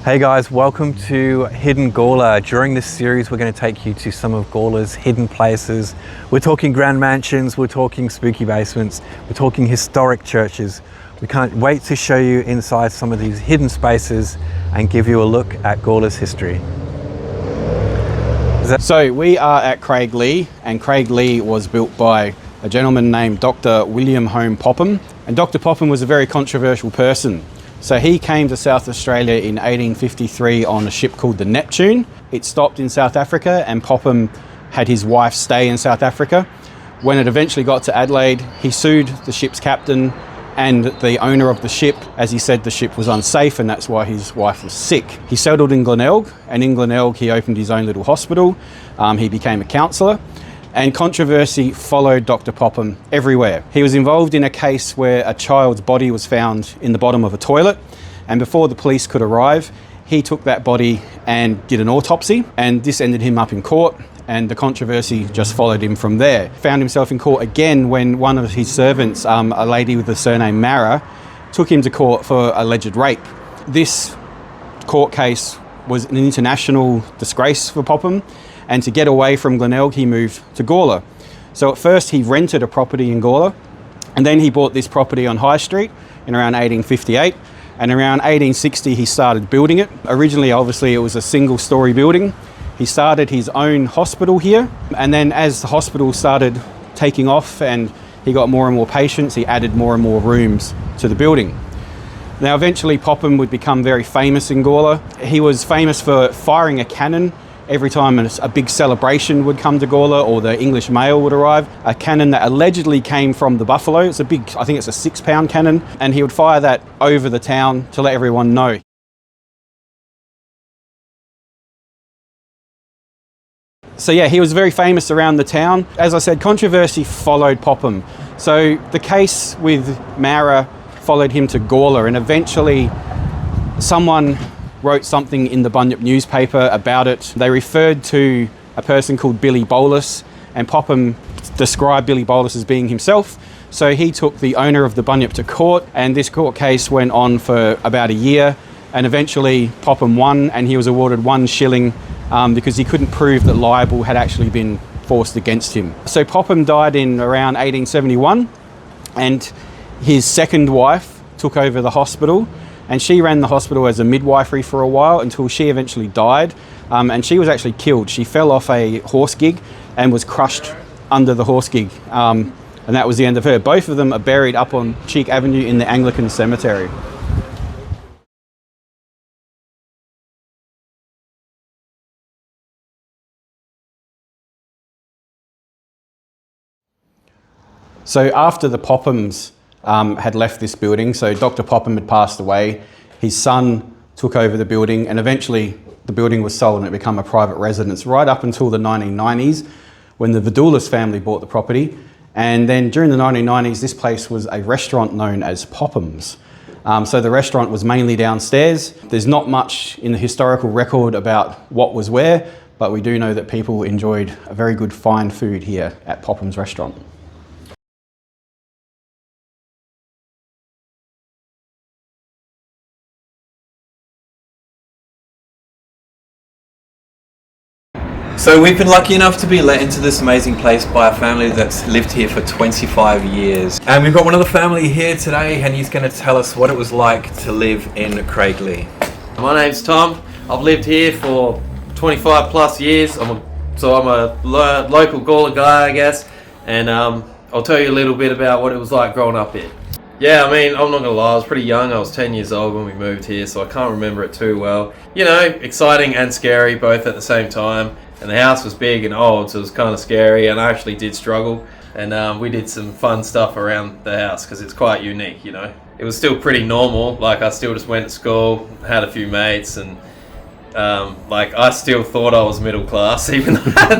Hey guys, welcome to Hidden Gawler. During this series, we're going to take you to some of Gawler's hidden places. We're talking grand mansions, we're talking spooky basements, we're talking historic churches. We can't wait to show you inside some of these hidden spaces and give you a look at Gawler's history. So we are at Craiglea, and Craiglea was built by a gentleman named Dr. William Home Popham. And Dr. Popham was a very controversial person. So he came to South Australia in 1853 on a ship called the Neptune. It stopped in South Africa, and Popham had his wife stay in South Africa. When it eventually got to Adelaide, he sued the ship's captain and the owner of the ship, as he said the ship was unsafe and that's why his wife was sick. He settled in Glenelg, and in Glenelg he opened his own little hospital. He became a counsellor. And controversy followed Dr. Popham everywhere. He was involved in a case where a child's body was found in the bottom of a toilet, and before the police could arrive, he took that body and did an autopsy, and this ended him up in court, and the controversy just followed him from there. Found himself in court again when one of his servants, a lady with the surname Mara, took him to court for alleged rape. This court case was an international disgrace for Popham, and to get away from Glenelg, he moved to Gawler. So at first he rented a property in Gawler, and then he bought this property on High Street in around 1858, and around 1860 he started building it. Originally, obviously, it was a single-storey building. He started his own hospital here, and then as the hospital started taking off and he got more and more patients, he added more and more rooms to the building. Now, eventually, Popham would become very famous in Gawler. He was famous for firing a cannon every time a big celebration would come to Gawler or the English mail would arrive. A cannon that allegedly came from the Buffalo. It's a big, I think it's a 6-pound cannon, and he would fire that over the town to let everyone know. So yeah, he was very famous around the town. As I said, controversy followed Popham. So the case with Mara followed him to Gawler, and eventually someone wrote something in the Bunyip newspaper about it. They referred to a person called Billy Bolus, and Popham described Billy Bolus as being himself. So he took the owner of the Bunyip to court, and this court case went on for about a year, and eventually Popham won, and he was awarded 1 shilling because he couldn't prove that libel had actually been forced against him. So Popham died in around 1871, and his second wife took over the hospital, and she ran the hospital as a midwifery for a while until she eventually died, and she was actually killed. She fell off a horse gig and was crushed under the horse gig, and that was the end of her. Both of them are buried up on Cheek Avenue in the Anglican cemetery. So after the Pophams had left this building, so Dr. Popham had passed away, his son took over the building, and eventually the building was sold and it became a private residence right up until the 1990s when the Vidoulis family bought the property. And then during the 1990s, this place was a restaurant known as Popham's. So the restaurant was mainly downstairs. There's not much in the historical record about what was where, but we do know that people enjoyed a very good fine food here at Popham's restaurant. So we've been lucky enough to be let into this amazing place by a family that's lived here for 25 years. And we've got one of the family here today, and he's going to tell us what it was like to live in Craiglea. My name's Tom. I've lived here for 25 plus years. I'm a local Gawler guy, I guess. And I'll tell you a little bit about what it was like growing up here. Yeah, I mean, I'm not gonna lie, I was pretty young. I was 10 years old when we moved here, so I can't remember it too well. You know, exciting and scary both at the same time. And the house was big and old, so it was kind of scary, and I actually did struggle. And we did some fun stuff around the house because it's quite unique, you know. It was still pretty normal. Like, I still just went to school, had a few mates, and I still thought I was middle class, even though I had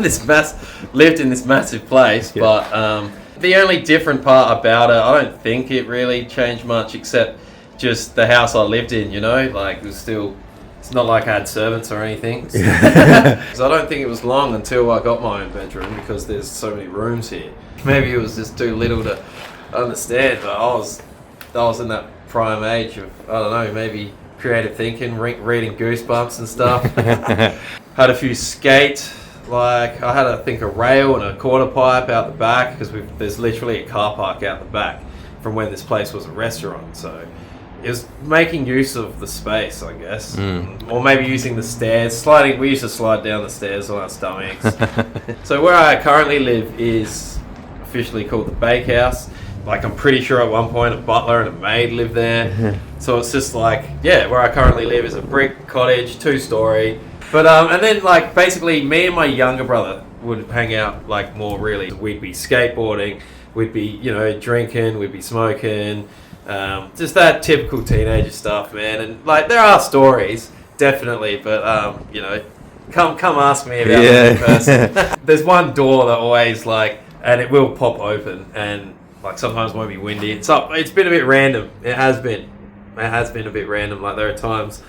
lived in this massive place. Yeah. But the only different part about it, I don't think it really changed much, except just the house I lived in, you know. Like, it was still, it's not like I had servants or anything. So I don't think it was long until I got my own bedroom, because there's so many rooms here. Maybe it was just too little to understand, but I was in that prime age of, I don't know, maybe creative thinking, reading Goosebumps and stuff. Had a few skate. Like, I had, I think, a rail and a quarter pipe out the back, because there's literally a car park out the back from when this place was a restaurant. So it was making use of the space, I guess. Or maybe using the stairs. We used to slide down the stairs on our stomachs. So where I currently live is officially called the Bakehouse. Like, I'm pretty sure at one point a butler and a maid lived there. So it's just like, yeah, where I currently live is a brick cottage, 2-story. But and then, like, basically me and my younger brother would hang out, like, more really. We'd be skateboarding, we'd be, you know, drinking, we'd be smoking, just that typical teenager stuff, man. And, like, there are stories, definitely, but you know, come ask me about it in person. There's one door that always, like, and it will pop open, and, like, sometimes it won't be windy. It's been a bit random. It has been a bit random. Like, there are times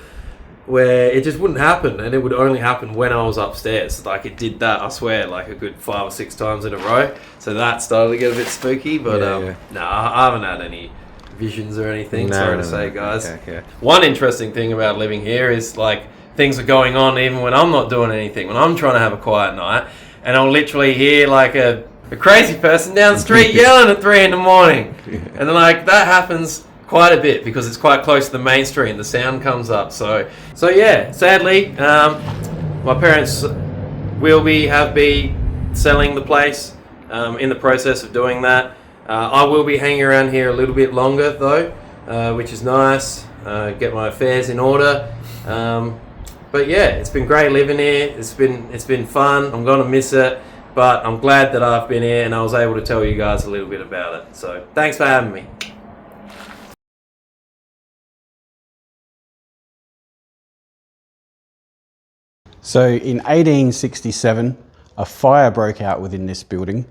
where it just wouldn't happen, and it would only happen when I was upstairs. Like, it did that, I swear, like a good 5 or 6 times in a row. So that started to get a bit spooky, but no, I haven't had any visions or anything. Sorry to say, guys. Okay. One interesting thing about living here is, like, things are going on even when I'm not doing anything. When I'm trying to have a quiet night, and I'll literally hear, like, a crazy person down the street yelling at 3 in the morning. And, like, that happens quite a bit because it's quite close to the main street and the sound comes up. So yeah, sadly, my parents have been selling the place, in the process of doing that. I will be hanging around here a little bit longer though, which is nice, get my affairs in order. But yeah, it's been great living here. It's been fun. I'm going to miss it, but I'm glad that I've been here and I was able to tell you guys a little bit about it. So thanks for having me. So in 1867, a fire broke out within this building.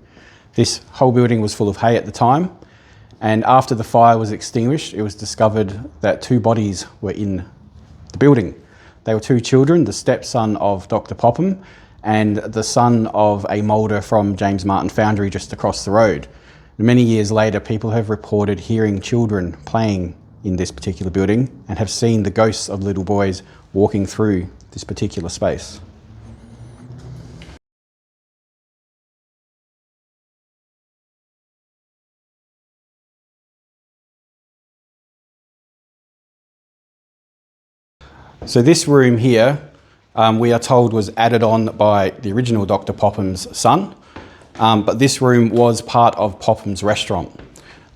This whole building was full of hay at the time, and after the fire was extinguished, it was discovered that 2 bodies were in the building. They were 2 children, the stepson of Dr. Popham and the son of a moulder from James Martin Foundry just across the road. Many years later, people have reported hearing children playing in this particular building and have seen the ghosts of little boys walking through this particular space. So this room here, we are told was added on by the original Dr. Popham's son, but this room was part of Popham's restaurant,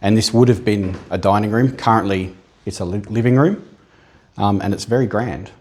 and this would have been a dining room. Currently, it's a living room, and it's very grand.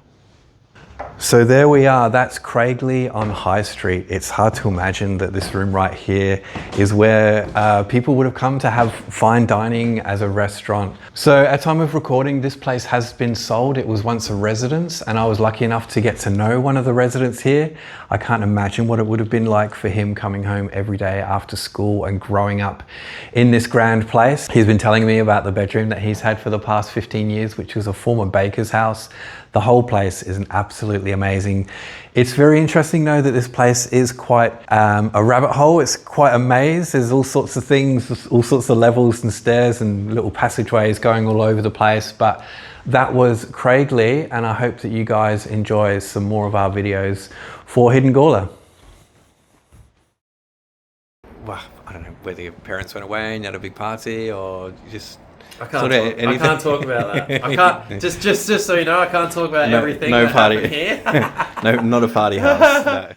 So there we are, that's Craiglea on High Street. It's hard to imagine that this room right here is where people would have come to have fine dining as a restaurant. So at time of recording, this place has been sold. It was once a residence, and I was lucky enough to get to know one of the residents here. I can't imagine what it would have been like for him coming home every day after school and growing up in this grand place. He's been telling me about the bedroom that he's had for the past 15 years, which was a former baker's house. The whole place is absolutely amazing. It's very interesting though that this place is quite a rabbit hole. It's quite a maze. There's all sorts of things, all sorts of levels and stairs and little passageways going all over the place. But that was Craiglea, and I hope that you guys enjoy some more of our videos for Hidden Gawler. Well, I don't know whether your parents went away and you had a big party or you just... I can't talk about that. I can't. Just so you know, I can't talk about everything. No that party here. No, not a party house. No.